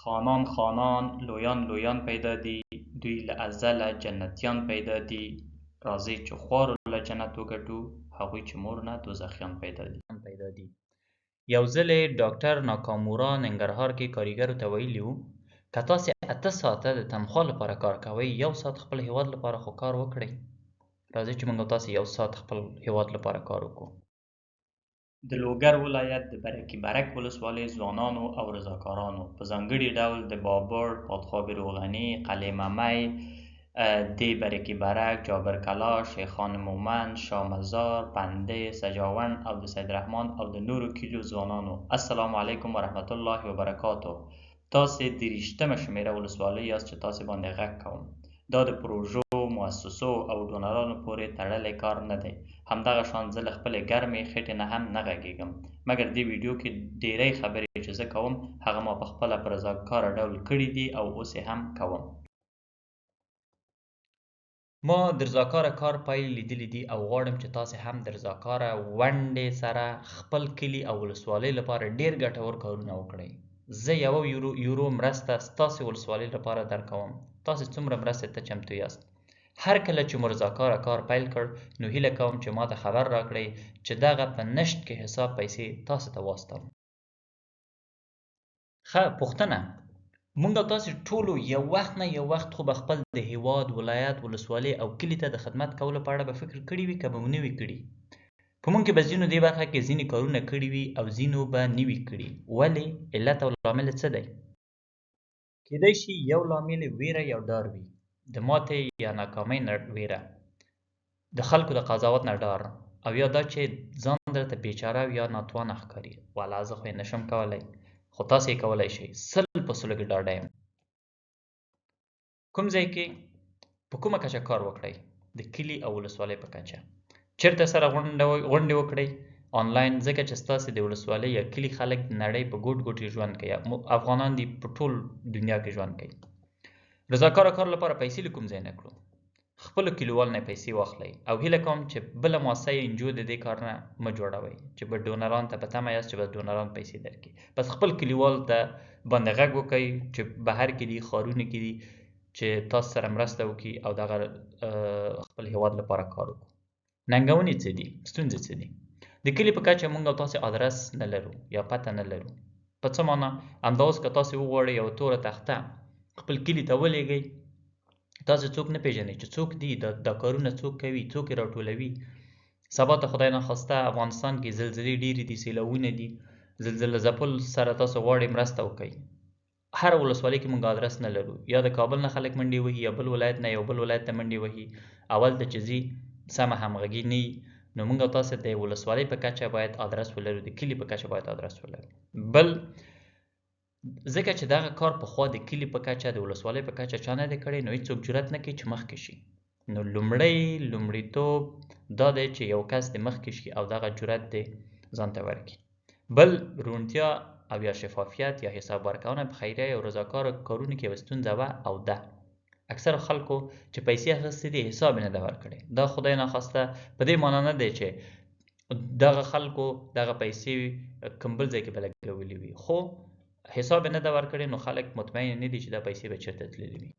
خانان خانان لویان لویان پیدا دي دوی له ازله جنتیان پیدا دي راځئ چې خوارو له جنت وګټو هغوی چې مور نه دوزخیان پیدا دي. یو ځل یې ډاکټر ناکامورا ننګرهار کې کارګرو ته ویلي وو که تاسې 8 ساعته د تنخوا لپاره کار کوئ 1 ساعت خپل هیواد لپاره خو کار وکړئ. راځئ چې موږ او تاسې 1 ساعت خپل هیواد لپاره کار وکړو. د لوګر ولایت د برکي برک ولسوالۍ ځوانانو او رضاکارانو په ځانګړي ډول د بابر، پادخوابی روغني، قلعه ممی، د برکي برک، جابر کلا، شیخان مومند، شاه مزار، پنده، سجاوند او د سید رحمان او د نورو کلیو ځوانانو السلام علیکم ورحمت الله وبرکاتو. تاسې د 28مه شمېره ولسوالۍ یاست چې تاسې باندې غږ کوم. دا د پروژو، مؤسسو او ډونرانو پورې تړلی کار نه دی. همدغه شان زه له خپلې ګرمې خټې نه هم نه غږیږم، مګر دې ویډیو کې ډیری خبرې چې زه کوم هغه ما پخپله په رضاکاره ډول کړي دي او اوس یې هم کوم. ما د رضاکاره کار پایلې لیدلې دي او غواړم چې تاسې هم د رضاکاره ونډې سره خپل کلي او ولسوالۍ لپاره ډیر ګټور کارونه وکړئ. زه 1 یورو مرسته ستاسې ولسوالۍ لپاره درکوم. تاسې څومره مرستې ته چمتو یاست؟ هر کله چې مو رضاکاره کار پیل کړ نو هیله کوم چې ما ته خبر راکړئ چې دغه په نشت کې حساب پیسې تاسو ته واستوم. ښه پوښتنه، موږ او تاسې ټولو یو وخت نه یو وخت خو به خپل د هیواد، ولایت، ولسوالۍ او کلي ته د خدمت کولو په اړه به فکر کړي وي که به مو نه وي کړي. په موږ کې به ځینو دې برخه کې ځینې کارونه کړي وي او ځینو به نه وي کړي. ولې؟ علت او لامل څه دی؟ کیدای شي یو لامل ویره یا ډار وي، د ماتې یا ناکامۍ نه ویره، د خلکو د قضاوت نه ډار، او یا دا چې ځان درته بیچاره یا ناتوانه ښکاري. والا زه خو یې نشم کولی، خو تاسې یې کولی شئ. 100% کې ډاډه یم. کوم ځای کې په کومه کچه کار وکړئ؟ د کلي او ولسوالۍ په کچه. چیرته سره غونډې وکړئ؟ آنلاین، ځکه چې ستاسې د ولسوالۍ یا کلي خلک د نړۍ په ګوټ ګوټ کې ژوند کوي. افغانان دي په ټول دنیا کې ژوند کوي. رضاکاره کار لپاره پیسې له کوم ځای نه کړو؟ خپلو کلیوالو نه پیسې واخلئ او هیله کوم چې بله مؤسسه یا انجو د دې کار نه مه جوړوئ چې به ډونران ته په تمه یاست چې به ډونران پیسې درکړي. بس خپل کلیوالو ته باندې غږ وکئ چې بهر کې دي، ښارونو کې دي، چې تاسو سره مرسته وکړي او دغه خپل هیواد لپاره کار وکړو. ننګونې څه دي؟ ستونزې څه دي؟ د کلي په کچه موږ او تاسې ادرس نه لرو یا پته نه لرو. په څه معنا؟ همدا اوس که تاسې وغواړئ یوه توره تخته خپل کلي ته ولېږئ، تاسې څوک نه پیژنئ چې څوک دي، دا کارونه څوک کوي، څوک یې راټولوي. سبا ته خدای ناخواسته افغانستان کې زلزلې ډېرې دي، سیلاوونه دي، زلزله ځپل سره تاسو غواړئ مرسته وکړئ. هر ولسوالۍ کې موږ ادرس نه لرو. یا د کابل نه خلک منډې وهي، یا بل ولایت نه یو بل ولایت ته منډې وهي. اول ته چې ځي سمه همغږي نه وي. نو موږ او تاسې د ولسوالۍ په کچه باید ادرس ولرو، د کلي په کچه باید ادرس ولرو. بل ځکه چې دغه کار پخوا د کلي په کچه، د ولسوالۍ په کچه چا نه دی کړی، نو هېڅوک جرأت نه کوي چې مخکې شي. نو لومړیتوب دا دی چې یو کس د مخکې شي او دغه جرأت دې ځان ته ورکړي. بل روڼتیا او یا شفافیت یا حساب ورکونه په خیریه او رضاکاره کارونو کې یوه ستونزه وه او ده. اکثره خلکو چې پیسې اخیستې دي حساب یې نه ده ورکړی. دا خدای ناخواسته په دې معنا نه دی چې دغه خلکو دغه پیسې کوم بل ځای کې به لګولې وي، خو حساب یې نه ده ورکړی، نو خلک مطمئن نه دي چې دا پیسې به چېرته تللې وي.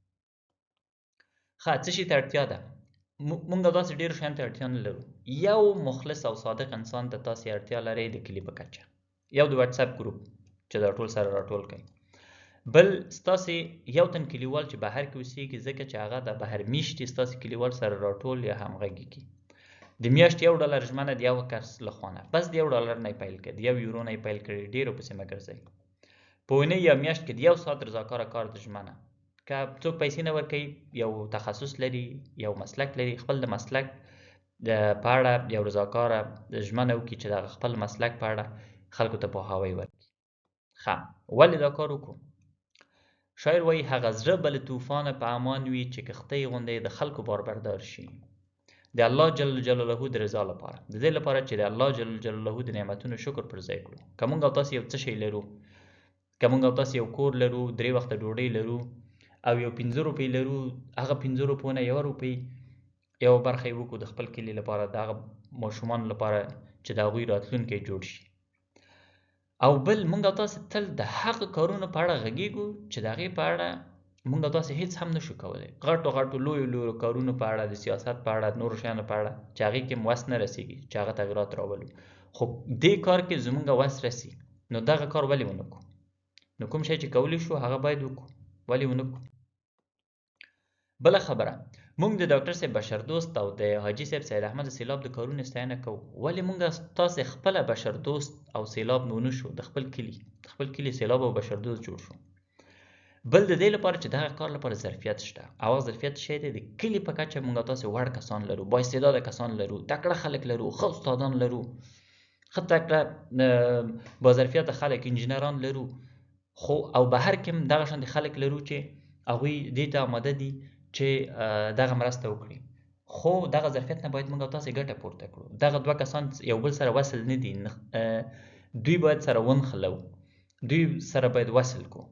ښه، څه شي ته اړتیا ده؟ موږ داسې ډېرو شیانو ته اړتیا نه لرو. یو مخلص او صادق انسان ته تاسې اړتیا لرئ د کلي په کچه. یو د واتساپ ګروپ چې دا ټول سره راټول کړئ. بل ستاسې یو تن کلیوال چې بهر کې اوسېږي، ځکه چې هغه د بهر میشتي ستاسې کلیوال سره راټول یا همغږي کړي. د میاشتې $1 ژمنه د یو کس لخوا نه، بس د $1 نه یې پیل کړئ، د 1 یورو نه یې پیل کړئ، ډېرو پسې مه ګرځئ. په اونۍ یا میاشت کې د 1 ساعت رضاکاره کار د ژمنه. که څوک پیسې نه ورکوي، یو تخصص لري، یو مسلک لري، خپل د مسلک په اړه یو رضاکاره ژمنه وکړي چې دغه خپل مسلک په اړه خلکو ته پوهاوی ورکړي. ښه، ولې دا کار وکړو؟ شاعر وایي هغه زړه به له طوفانه په امان وي چې کښتۍ غوندې د خلکو باربردار شي. د الله جل جلاله د رضا لپاره، د دې لپاره چې د الله جل جلاله د نعمتونو شکر پر ځای کړو. که موږ او تاسې یو څه شی لرو، که موږ او تاسې یو کور لرو، 3 وخته ډوډۍ لرو او یو 15 روپۍ لرو، هغه 15 روپو نه 1 روپۍ یو برخه یې وکړو د خپل کلي لپاره، د هغه ماشومانو لپاره چې د هغوی راتلونکی جوړ شي. او بل مونږ او تاسو تل د هغه کارونو په اړه غږیږو چې د هغې په اړه مونږ او تاسو هیڅ هم نشو کولی. غټو لویو کارونو په اړه، د سیاست په اړه، نورو شیانو په اړه چې هغې کې وس نه رسیږي چې هغه تغیرات راولو، خو دې کار کې زمونږ وس رسي، نو دغه کار ولې ونه کړو؟ نو کوم شی چې کولی شو هغه باید وکړو، ولې ونه کړو؟ بله خبره، مونږ د ډاکټر صاحب بشردوست او د حاجي صاحب سید احمد سیلاب د کارونو ستاینه کوو، ولې مونږ تاسې خپله بشردوست او سیلاب نو شو د خپل کلي سیلاب او بشردوست جوړ شو؟ بل د دې لپاره چې دغه کار لپاره ظرفیت شته، او هغه ظرفیت شی دی د کلي په کچه مونږ تاسې وړ کسان لرو، با استعداده کسان لرو، تکړه خلک لرو، ښه استادان لرو، ښه تکړه با ظرفیته خلک انجینران لرو، خو او بهر کې هم دغه شان خلک لرو چې هغوی دې ته آماده دي چې دغه مرسته وکړي، خو دغه ظرفیت نه باید موږ او تاسې ګټه پورته کړو. دغه دوه کسان یو بل سره وصل نه دي، دوی باید سره ونښلو، دوی سره باید وصل کو.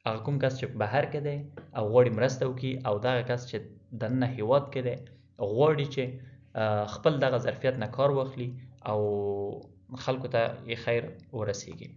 هغه کوم کس چې بهر کې دی او غواړي مرسته وکړي، او دغه کس چې دننه هیواد کې دی غواړي چې خپل دغه ظرفیت نه کار واخلي او خلکو ته یې خیر ورسیږي.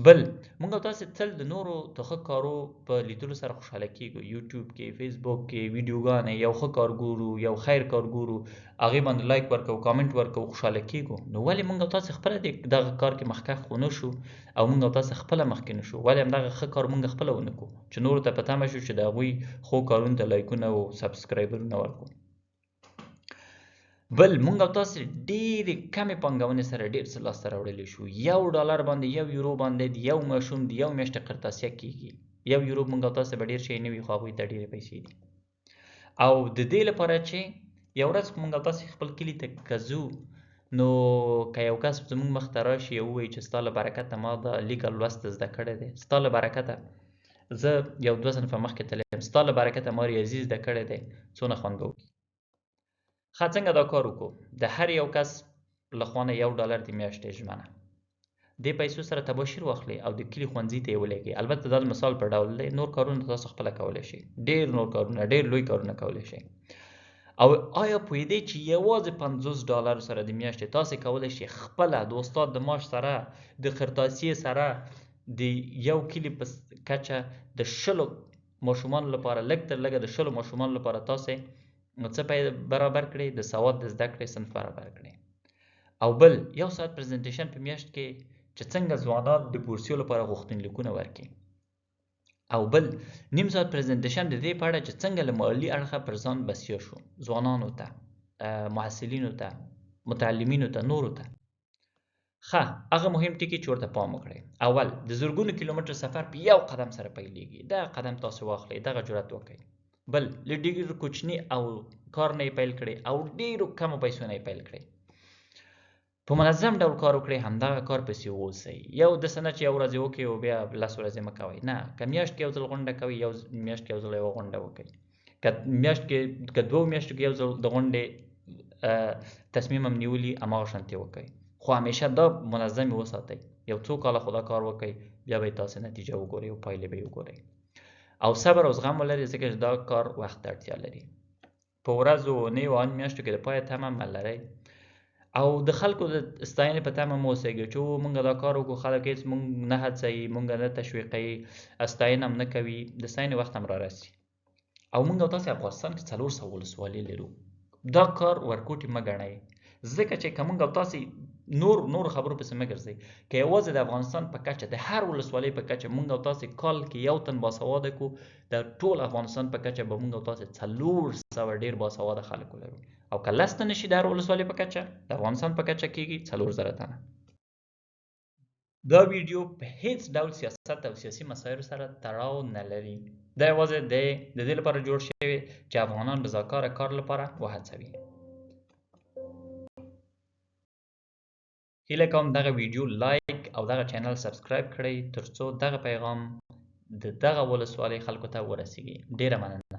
بل مونږ او تاسې تل د نورو د ښه کارو په لیدلو سره خوشحاله کیږو. یوټیوب کې، فیسبوک کې ویډیوګانې یو ښه کار ګورو، یو خیر کار ګورو، هغې باندې لایک ورکوو، کامنټ ورکوو، خوشحاله کیږو. نو ولې مونږ او تاسې خپله دغه کار کې مخکښ ونه شو او مونږ او تاسې خپله مخکې نه شو؟ ولې همدغه ښه کار مونږ خپله ونه کړو چې نورو ته په تمه شو چې د هغوی ښو کارونو ته لایکونه او سبسکرایبرونه ورکړو؟ بل مونږ او تاسې ډېرې کمې پانګونې سره ډېر څه لاسته راوړلی شو. $1 باندې، $1 باندې د یو ماشوم د یو میاشتې قرطاسیه کېږي. $1 مونږ او تاسې به ډېر شی نه وي، خو هغوی ته ډېرې پیسې دي. او د دې لپاره چې یو ورځ مونږ او تاسې خپل کلي ته که ځو، نو که یو کس زموږ مخ ته راشي او ووایي چې ستا له برکته ما دا لیک او لوست زده کړی دی، ستا له برکته زه یو 2 صنفه مخکې تللی یم، ستا له برکته ما ریاضي زده کړی دی، څونه خوند به وکړي. ښه، څنګه دا کار وکړو؟ د هر یو کس له خوا نه $1 د میاشتې ژمنه، دې پیسو سره تباشیر واخلئ او د کلي ښوونځي ته یې ولېږئ. البته دا د مثال په ډول دی، نور کارونه تاسو خپله کولی شئ، ډېر نور کارونه، ډېر لوی کارونه کولی شئ. او آیا پوهېدئ چې یوازې $50 سره د میاشتې تاسې کولی شئ خپله د استاد د معاش سره، د قرطاسیې سره، د یو کلي په کچه د 100 ماشومانو لپاره، لږ تر لږه د 100 ماشومانو لپاره تاسې څه برابر کړئ؟ د سواد د زده کړې صنف برابر کړئ. او بل 1 ساعت پریزنټیشن په میاشت کې چې څنګه ځوانان د بورسیو لپاره غوښتنلیکونه ورکړي. او بل نیم ساعت پریزنټیشن د دې په اړه چې څنګه له مالي اړخه پر ځان بسیا شو، ځوانانو ته، محصلینو ته، متعلمینو ته، نورو ته. ښه، هغه مهم ټکي چې ورته پام وکړئ. اول، د زرګونو کیلومتر سفر په یو قدم سره پیلېږي. دغه قدم تاسو واخلئ، دغه جرأت وکړئ. بل، له ډېر کوچني او کار نه یې پیل کړئ او ډېرو کمو پیسو نه یې پیل کړئ. په منظم ډول کار وکړئ، همدغه کار پسې واوسئ. یو داسې نه چې یو ورځ یې وکړئ او بیا 10 ورځې مه کوئ. نه، که میاشت کې یو ځل غونډه کوئ، میاشت کې یو ځل یوه غونډه وکړئ. که میاشت کې، که 2 میاشتو کې یو ځل د غونډې تصمیم هم نیولي، هماغه شانتې وکړئ. خو همیشه دا منظم یې وساتئ. یو څو کاله خو دا کار وکړئ، بیا به یې تاسې نتیجه وګورئ او پایلې به یې وګورئ. او صبر او زغم ولرئ، ځکه چې دا کار وخت ته اړتیا لري. په ورځو، اونیو او میاشتو کې د پایه تمه مه لرئ. او د خلکو د ستاینې په تمه مه اوسئ چې مونږ دا کار وکړو، خلک هېڅ مونږ نه هڅوي، مونږ نه تشویقوي، ستاینه هم نه کوي. د ستاینې وخت هم رارسي. او مونږ او تاسې افغانستان کې 400 ولسوالۍ لرو. دا کار ورکوټي مه ګڼئ، ځکه چې که مونږ او تاسې نور خبرو پسې مه ګرځئ. که یوازې د افغانستان په کچه، د هر ولسوالۍ په کچه مونږ او تاسې کال کې یو تن باسواده کړو، د ټول افغانستان په کچه به مونږ او تاسې 400 ډېر باسواده خلک ولرو. او که 10 تنه شي د هر ولسوالۍ په کچه، د افغانستان په کچه کېږي 400 تنه. دا ویډیو په هیڅ ډول سیاست او سیاسي مسایلو سره تړاو نه لري. دا یوازې د دې لپاره جوړ شوی چې افغانان رضاکاره کار لپاره وهڅوي. هیله کوم دغه ویډیو لایک او دغه چینل سبسکرایب کړئ، ترڅو دغه پیغام د دغه ولسوالۍ خلکو ته ورسیږي. ډیره مننه.